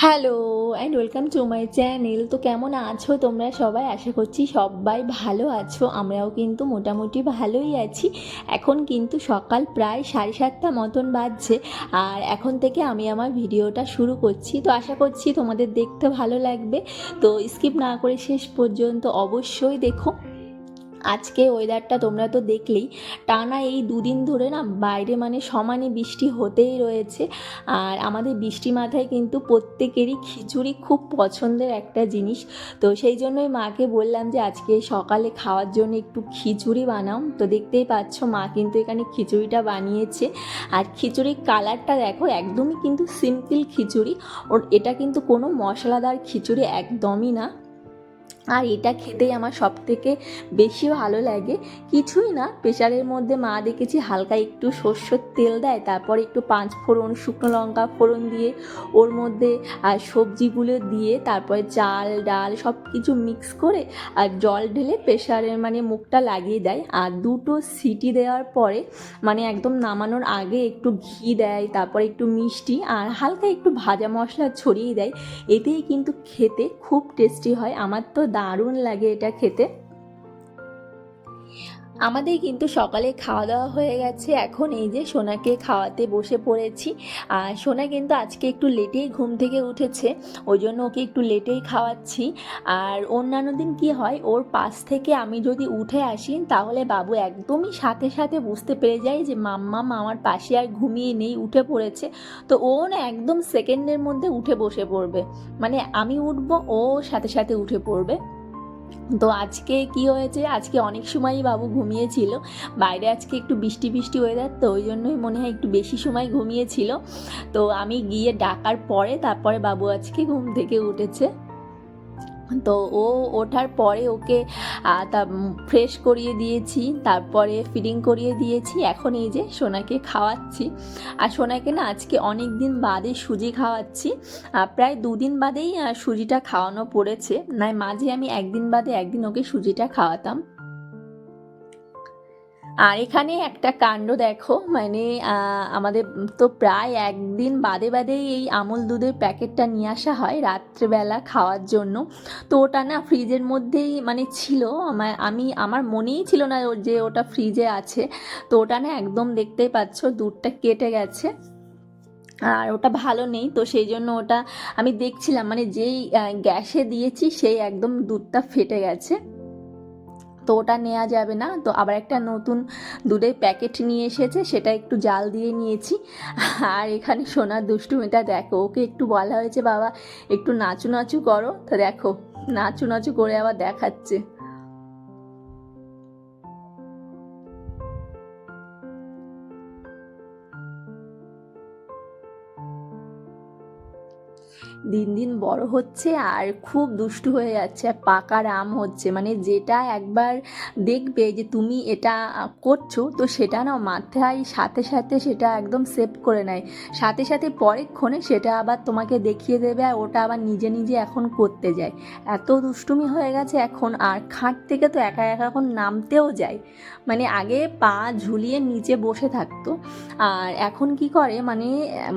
Hello and welcome to my channel. তো কেমন আছো তোমরা সবাই? আশা করছি সবাই ভালো আছো। আমরাও কিন্তু মোটামুটি ভালোই আছি। এখন কিন্তু সকাল প্রায় 7:30 মতন বাজছে, আর এখন থেকে আমি আমার ভিডিওটা শুরু করছি। তো আশা করছি তোমাদের দেখতে ভালো লাগবে, তো স্কিপ না করে শেষ পর্যন্ত অবশ্যই দেখো। আজকে ওয়েদারটা তোমরা তো দেখলেই, টানা এই দুদিন ধরে না বাইরে মানে সমানে বৃষ্টি হতেই রয়েছে। আর আমাদের বৃষ্টি মাথায় কিন্তু প্রত্যেকেরই খিচুড়ি খুব পছন্দের একটা জিনিস। তো সেই জন্যই মাকে বললাম যে আজকে সকালে খাওয়ার জন্য একটু খিচুড়ি বানাও। তো দেখতেই পাচ্ছ মা কিন্তু এখানে খিচুড়িটা বানিয়েছে। আর খিচুড়ির কালারটা দেখো, একদমই কিন্তু সিম্পল খিচুড়ি। এটা কিন্তু কোনো মশলাদার খিচুড়ি একদমই না। আর এটা খেতেই আমার সবথেকে বেশি ভালো লাগে। কিছুই না, প্রেসারের মধ্যে মা দেখেছি হালকা একটু সর্ষের তেল দেয়, তারপর একটু 5 ফোড়ন, শুকনো লঙ্কা ফোড়ন দিয়ে ওর মধ্যে সবজিগুলো দিয়ে তারপরে চাল ডাল সব কিছু মিক্স করে আর জল ঢেলে প্রেসারের মানে মুখটা লাগিয়ে দেয়। আর 2টো সিটি দেওয়ার পরে মানে একদম নামানোর আগে একটু ঘি দেয়, তারপরে একটু মিষ্টি আর হালকা একটু ভাজা মশলা ছড়িয়ে দেয়। এতেই কিন্তু খেতে খুব টেস্টি হয়। আমার তো দারুণ লাগে এটা খেতে। আমাদের কিন্তু সকালে খাওয়া দাওয়া হয়ে গেছে। এখন এই যে সোনাকে খাওয়াতে বসে পড়েছি। আর সোনা কিন্তু আজকে একটু লেটেই ঘুম থেকে উঠেছে, ওই জন্য ওকে একটু লেটেই খাওয়াচ্ছি। আর অন্যান্য দিন কি হয়, ওর পাশ থেকে আমি যদি উঠে আসি তাহলে বাবু একদমই সাথে সাথে বুঝতে পেরে যায় যে মাম্মাম আমার পাশে আর ঘুমিয়ে নেই, উঠে পড়েছে। তো ও না একদম সেকেন্ডের মধ্যে উঠে বসে পড়বে, মানে আমি উঠবো ও সাথে সাথে উঠে পড়বে। তো আজকে কি হয়েছে, আজকে অনেক সময়ই বাবু ঘুমিয়েছিল। বাইরে আজকে একটু বৃষ্টি বৃষ্টি ওয়েদার, তো ওই জন্যই মনে হয় একটু বেশি সময় ঘুমিয়েছিল। তো আমি গিয়ে ডাকার পরে তারপরে বাবু আজকে ঘুম থেকে উঠেছে। তো ও ওঠার পরে ওকে তা ফ্রেশ করিয়ে দিয়েছি, তারপরে ফিডিং করিয়ে দিয়েছি। এখন এই যে সোনাকে খাওয়াচ্ছি। আর সোনাকে না আজকে অনেক দিন বাদে সুজি খাওয়াচ্ছি। প্রায় 2 দিন বাদেই সুজিটা খাওয়ানো পড়েছে, নয় মাঝে আমি একদিন বাদে একদিন ওকে সুজিটা খাওয়াতাম। আর এখানে একটা কাণ্ড দেখো, মানে আমাদের তো প্রায় একদিন বাদে বাদেই এই আমুল দুধের প্যাকেটটা নিয়ে আসা হয় রাত্রেবেলা খাওয়ার জন্য। তো ওটা না ফ্রিজের মধ্যেই মানে ছিল, আমার মনেই ছিল না যে ওটা ফ্রিজে আছে। তো ওটা না একদম দেখতেই পাচ্ছ দুধটা কেটে গেছে, আর ওটা ভালো নেই। তো সেই জন্য ওটা আমি দেখছিলাম, মানে যেই গ্যাসে দিয়েছি সেই একদম দুধটা ফেটে গেছে। তো ওটা নেওয়া যাবে না। তো আবার একটা নতুন দুধের প্যাকেট নিয়ে এসেছে, সেটা একটু জাল দিয়ে নিয়েছি। আর এখানে সোনার দুষ্টুমিটা দেখো, ওকে একটু বলা হয়েছে বাবা একটু নাচু নাচু করো, তো দেখো নাচু নাচু করে আবার দেখাচ্ছে। দিন দিন বড় হচ্ছে আর খুব দুষ্টু হয়ে যাচ্ছে, আর পাকার আম হচ্ছে। মানে যেটা একবার দেখবে যে তুমি এটা করছো, তো সেটা না মাথায় সাথে সাথে সেটা একদম সেভ করে নেয়, সাথে সাথে পরেক্ষণে সেটা আবার তোমাকে দেখিয়ে দেবে, আর ওটা আবার নিজে নিজে এখন করতে যায়। এত দুষ্টুমি হয়ে গেছে এখন। আর খাট থেকে তো একা একা এখন নামতেও যায়, মানে আগে পা ঝুলিয়ে নিচে বসে থাকতো, আর এখন কি করে মানে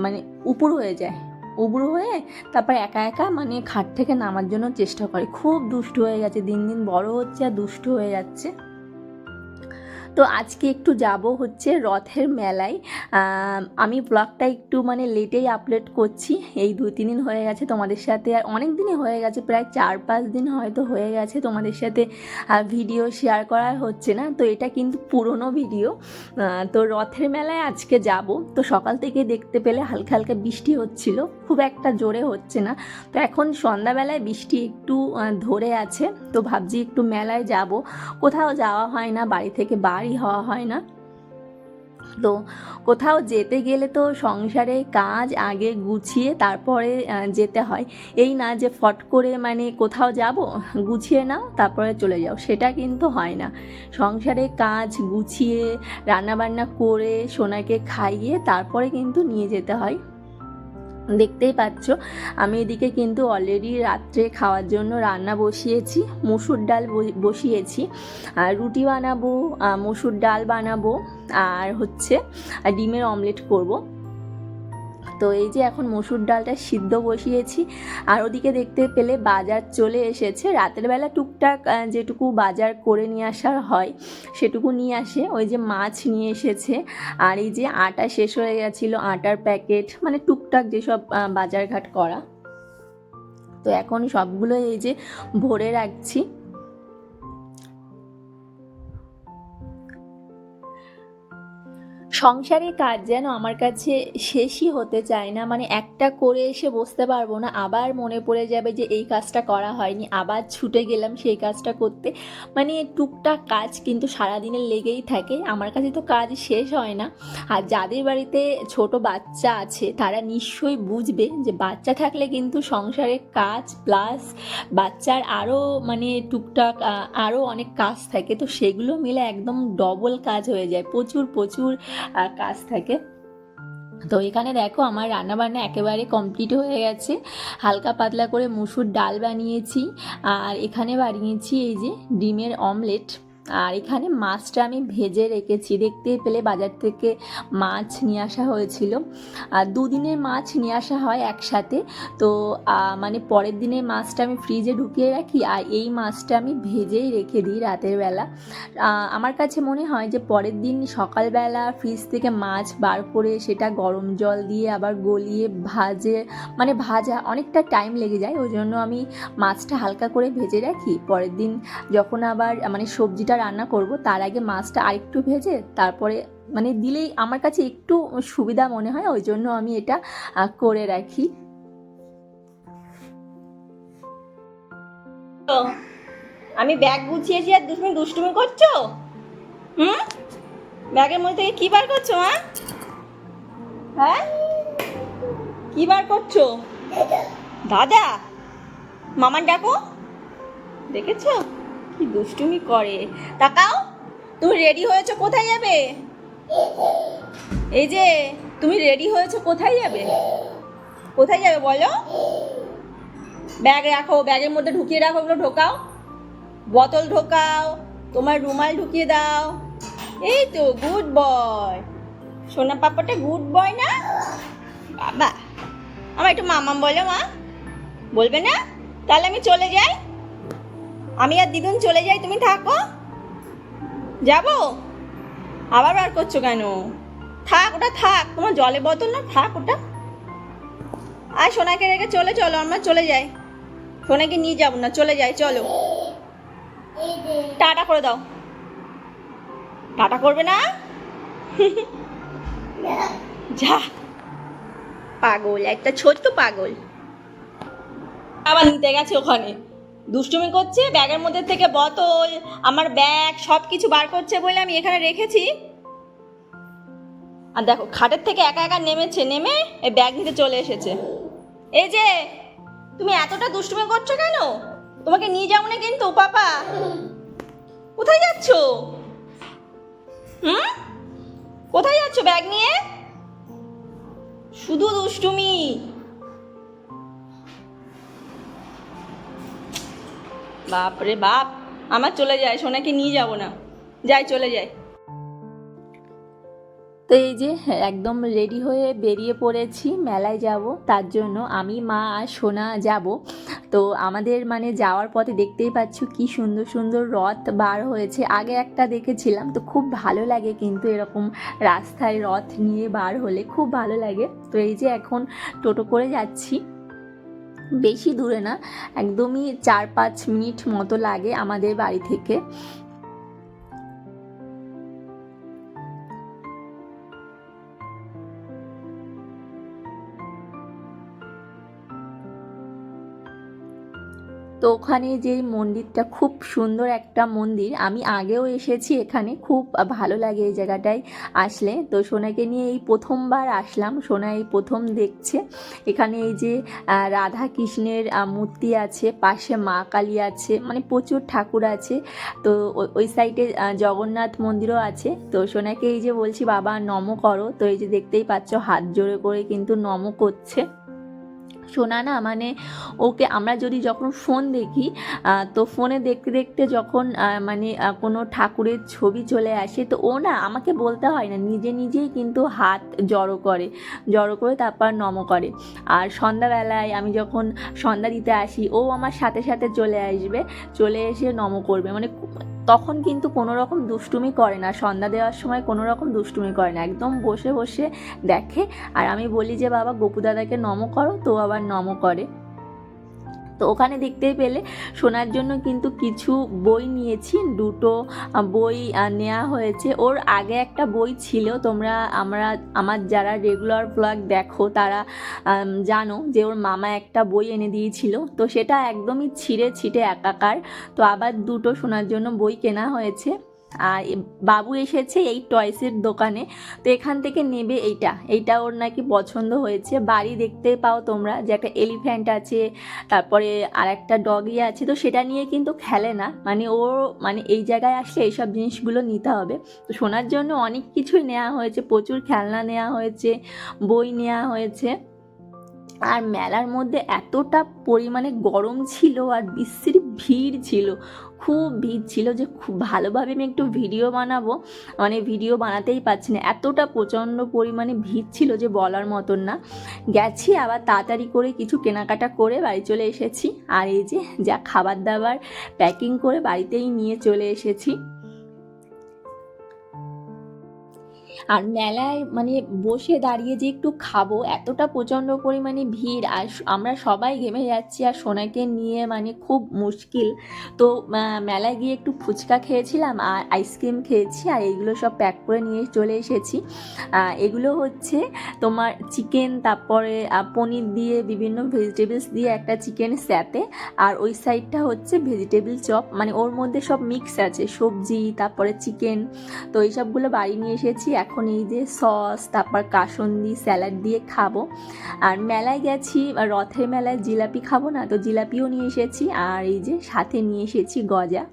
মানে উপর হয়ে যায়, উবড়ো হয়ে তারপর একা একা মানে খাট থেকে নামার জন্য চেষ্টা করে। খুব দুষ্টু হয়ে গেছে, দিন দিন বড় হচ্ছে আর দুষ্টু হয়ে যাচ্ছে। তো আজকে একটু যাব হচ্ছে রথের মেলায়। আমি ব্লগটা একটু মানে লেটেই আপলোড করছি, এই 2-3 দিন হয়ে গেছে তোমাদের সাথে, আর অনেক দিনই হয়ে গেছে, প্রায় 4-5 দিন হয়তো হয়ে গেছে তোমাদের সাথে ভিডিও শেয়ার করা হচ্ছে না। তো এটা কিন্তু পুরনো ভিডিও। তো রথের মেলায় আজকে যাব। তো সকাল থেকে দেখতে পেলে হালকা হালকা বৃষ্টি হচ্ছিল, খুব একটা জোরে হচ্ছে না। তো এখন সন্ধ্যাবেলায় বৃষ্টি একটু ধরে আছে, তো ভাবছি একটু মেলায় যাব। কোথাও যাওয়া হয় না, বাড়ি থেকে বাড়ি হওয়া হয় না। তো কোথাও যেতে গেলে তো সংসারে কাজ আগে গুছিয়ে তারপরে যেতে হয়। এই না যে ফট করে মানে কোথাও যাব, গুছিয়ে নাও তারপরে চলে যাও, সেটা কিন্তু হয় না। সংসারে কাজ গুছিয়ে রান্নাবান্না করে সোনাকে খাইয়ে তারপরে কিন্তু নিয়ে যেতে হয়। দেখতেই পাচ্ছ আমি এদিকে কিন্তু অলরেডি রাত্রে খাওয়ার জন্য রান্না বসিয়েছি, মুসুর ডাল বসিয়েছি, আর রুটি বানাবো, মুসুর ডাল বানাবো, আর হচ্ছে ডিমের অমলেট করব। তো এই যে এখন মসুর ডালটা সিদ্ধ বসিয়েছি, আর ওদিকে দেখতে পেলে বাজার চলে এসেছে। রাতের বেলা টুকটাক যেটুকু বাজার করে নিয়ে আসার হয় সেটুকু নিয়ে আসে। ওই যে মাছ নিয়ে এসেছে, আর এই যে আটা শেষ হয়ে গেছিলো, আটার প্যাকেট, মানে টুকটাক যেসব বাজারঘাট করা। তো এখন সবগুলো এই যে ভরে রাখছি। সংসারের কাজ যেন আমার কাছে শেষই হতে চায় না, মানে একটা করে এসে বসতে পারবো না, আবার মনে পড়ে যাবে যে এই কাজটা করা হয়নি, আবার ছুটে গেলাম সেই কাজটা করতে। মানে টুকটাক কাজ কিন্তু সারাদিনের লেগেই থাকে, আমার কাছে তো কাজ শেষ হয় না। আর যাদের বাড়িতে ছোট বাচ্চা আছে তারা নিশ্চয়ই বুঝবে যে বাচ্চা থাকলে কিন্তু সংসারের কাজ প্লাস বাচ্চার আরও মানে টুকটাক আরও অনেক কাজ থাকে, তো সেগুলো মিলে একদম ডবল কাজ হয়ে যায়, প্রচুর প্রচুর কাজ থাকে। তো এখানে দেখো আমার রান্নাবান্না একেবারে কমপ্লিট হয়ে গেছে। হালকা পাতলা করে মুসুর ডাল বানিয়েছি, আর এখানে বানিয়েছি এই যে ডিমের অমলেট, আর এখানে মাছটা আমি ভেজে রেখেছি। দেখতে পেলে বাজার থেকে মাছ নিয়ে আসা হয়েছিল, আর দুদিনের মাছ নিয়ে আসা হয় একসাথে। তো মানে পরের দিনের মাছটা আমি ফ্রিজে ঢুকিয়ে রাখি, আর এই মাছটা আমি ভেজেই রেখে দিই রাতের বেলা। আমার কাছে মনে হয় যে পরের দিন সকালবেলা ফ্রিজ থেকে মাছ বার করে সেটা গরম জল দিয়ে আবার গলিয়ে মানে ভাজা অনেকটা টাইম লেগে যায়, ওই জন্য আমি মাছটা হালকা করে ভেজে রাখি। পরের দিন যখন আবার মানে সবজিটা রান্না করব তার আগে মাছটা আরেকটু ভেজে তারপরে মানে দিলেই আমার কাছে একটু সুবিধা মনে হয়, ওই জন্য আমি এটা করে রাখি। আমি ব্যাগ গুছিয়েছি আর তুমি দুষ্টুমি করছো? ব্যাগের মধ্যে থেকে কি বার করছো? হ্যাঁ কি বার করছো? দাদা মামার ডাকো, দেখেছো কি দুষ্টুমি করে। তাকাও, তুমি রেডি হয়েছো, কোথায় যাবে? এই যে তুমি রেডি হয়েছো, কোথায় যাবে? কোথায় যাবে বলো? ব্যাগ রাখো, ব্যাগের মধ্যে ঢুকিয়ে রাখো, ওগুলো ঢোকাও, বোতল ঢোকাও, তোমার রুমাল ঢুকিয়ে দাও। এই তো গুড বয়, সোনা পাপাটা গুড বয় না? বাবা আমার একটু মামাম বলো, মা বলবে না? তাহলে আমি চলে যাই, আমি আর দিদুন চলে যাই, তুমি থাকো। যাবো? আবার বার করছো কেন? থাক, ওটা থাক, তোমার জলের বোতল না, থাক ওটা। আর সোনাকে রেখে চলো আমরা চলে যাই, সোনাকে নিয়ে যাবো না, চলে যাই, চলো। টাটা করে দাও। টাটা করবে না? যা পাগল, একটা ছোট্ট পাগল। আবার নিতে গেছে ওখানে, দুষ্টুমি করছে, ব্যাগের মধ্যে থেকে বোতল আমার ব্যাগ সব কিছু বার করছে বলে আমি এখানে রেখেছি। আর দেখো খাটের থেকে একা একা নেমেছে, নেমে এই ব্যাগ নিতে চলে এসেছে। এই যে তুমি এতটা দুষ্টুমি করছো কেন? তোমাকে নিয়ে যাবো না কিন্তু পাপা। কোথায় যাচ্ছ? কোথায় যাচ্ছ ব্যাগ নিয়ে? শুধু দুষ্টুমি। বাপরে বাপ, আমার চলে যায়, সোনাকে নিয়ে যাব না, যাই চলে যায়। তো এই যে একদম রেডি হয়ে বেরিয়ে পড়েছি, মেলায় যাব, তার জন্য আমি, মা আর সোনা যাব। তো আমাদের মানে যাওয়ার পথে দেখতেই পাচ্ছ কি সুন্দর সুন্দর রথ বার হয়েছে। আগে একটা দেখেছিলাম, তো খুব ভালো লাগে, কিন্তু এরকম রাস্তায় রথ নিয়ে বার হলে খুব ভালো লাগে। তো এই যে এখন টোটো করে যাচ্ছি, বেশি দূরে না, একদমই 4-5 মিনিট মতো লাগে আমাদের বাড়ি থেকে। তো ওখানে যে মন্দিরটা, খুব সুন্দর একটা মন্দির, আমি আগেও এসেছি এখানে, খুব ভালো লাগে এই জায়গাটায় আসলে। তো সোনাকে নিয়ে এই প্রথমবার আসলাম, সোনা এই প্রথম দেখছে। এখানে এই যে রাধা কৃষ্ণের মূর্তি আছে, পাশে মা কালী আছে, মানে প্রচুর ঠাকুর আছে। তো ওই সাইডে জগন্নাথ মন্দিরও আছে। তো সোনাকে এই যে বলছি বাবা নমো করো, তো এই যে দেখতেই পাচ্ছ হাত জোড়ে করে কিন্তু নমো করছে। শোনা না মানে ওকে আমরা যদি যখন ফোন দেখি তো ফোনে দেখতে দেখতে যখন মানে কোনো ঠাকুরের ছবি চলে আসে তো ও না আমাকে বলতে হয় না, নিজে নিজেই কিন্তু হাত জড়ো করে তারপর নম করে। আর সন্ধ্যাবেলায় আমি যখন সন্ধ্যা দিতে আসি ও আমার সাথে সাথে চলে আসবে, চলে এসে নম করবে, মানে তখন কিন্তু কোনো রকম দুষ্টুমি করে না, সন্ধ্যা দেওয়ার সময় কোনো রকম দুষ্টুমি করে না, একদম বসে বসে দেখে। আর আমি বলি যে বাবা গোপু দাদাকে নম করো, তো আবার নম করে। তো ওখানে দেখতেই পেলে শোনার জন্য কিন্তু কিছু বই নিয়েছি, দুটো বই নেওয়া হয়েছে। ওর আগে একটা বই ছিল, আমার যারা রেগুলার ব্লগ দেখো তারা জানো যে ওর মামা একটা বই এনে দিয়েছিল, তো সেটা একদমই ছিঁড়ে ছিটে একাকার। তো আবার দুটো শোনার জন্য বই কেনা হয়েছে। আর বাবু এসেছে এই টয়সের দোকানে, তো এখান থেকে নেবে এইটা ওর নাকি পছন্দ হয়েছে। বাড়ি দেখতে পাও তোমরা যে একটা এলিফ্যান্ট আছে, তারপরে আর একটা ডগি আছে, তো সেটা নিয়ে কিন্তু খেলে না, মানে ও মানে এই জায়গায় আসলে এইসব জিনিসগুলো নিতে হবে। তো শোনার জন্য অনেক কিছুই নেওয়া হয়েছে, প্রচুর খেলনা নেওয়া হয়েছে, বই নেওয়া হয়েছে। আর মেলার মধ্যে এতটা পরিমাণে গরম ছিল আর বিশ্রী ভিড় ছিল, খুব ভিড় ছিল যে খুব ভালোভাবে আমি একটু ভিডিও বানাবো, মানে ভিডিও বানাতেই পারছি না, এতটা প্রচণ্ড পরিমাণে ভিড় ছিল যে বলার মতন না। গেছি আবার তাড়াতাড়ি করে কিছু কেনাকাটা করে বাড়ি চলে এসেছি। আর এই যে যা খাবার দাবার প্যাকিং করে বাড়িতেই নিয়ে চলে এসেছি। আর মেলায় মানে বসে দাঁড়িয়ে যে একটু খাবো, এতটা প্রচণ্ড পরিমাণে ভিড়, আর আমরা সবাই ঘেমে যাচ্ছি, আর সোনাকে নিয়ে মানে খুব মুশকিল। তো মেলায় গিয়ে একটু ফুচকা খেয়েছিলাম আর আইসক্রিম খেয়েছি, আর এইগুলো সব প্যাক করে নিয়ে চলে এসেছি। এগুলো হচ্ছে তোমার চিকেন, তারপরে পনির দিয়ে বিভিন্ন ভেজিটেবলস দিয়ে একটা চিকেন স্যাতে, আর ওই সাইডটা হচ্ছে ভেজিটেবল চপ, মানে ওর মধ্যে সব মিক্স আছে, সবজি তারপরে চিকেন। তো এইসবগুলো বাড়ি নিয়ে এসেছি, এখন এই যে সস তারপর কাসুন্দি স্যালাড দিয়ে খাবো। আর মেলায় গেছি, রথের মেলায় জিলাপি খাবো না, তো জিলাপিও নিয়ে এসেছি, আর এই যে সাথে নিয়ে এসেছি গজা।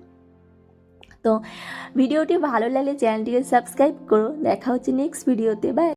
তো ভিডিওটি ভালো লাগলে চ্যানেলটিকে সাবস্ক্রাইব করো, দেখা হচ্ছে নেক্সট ভিডিওতে, বাই।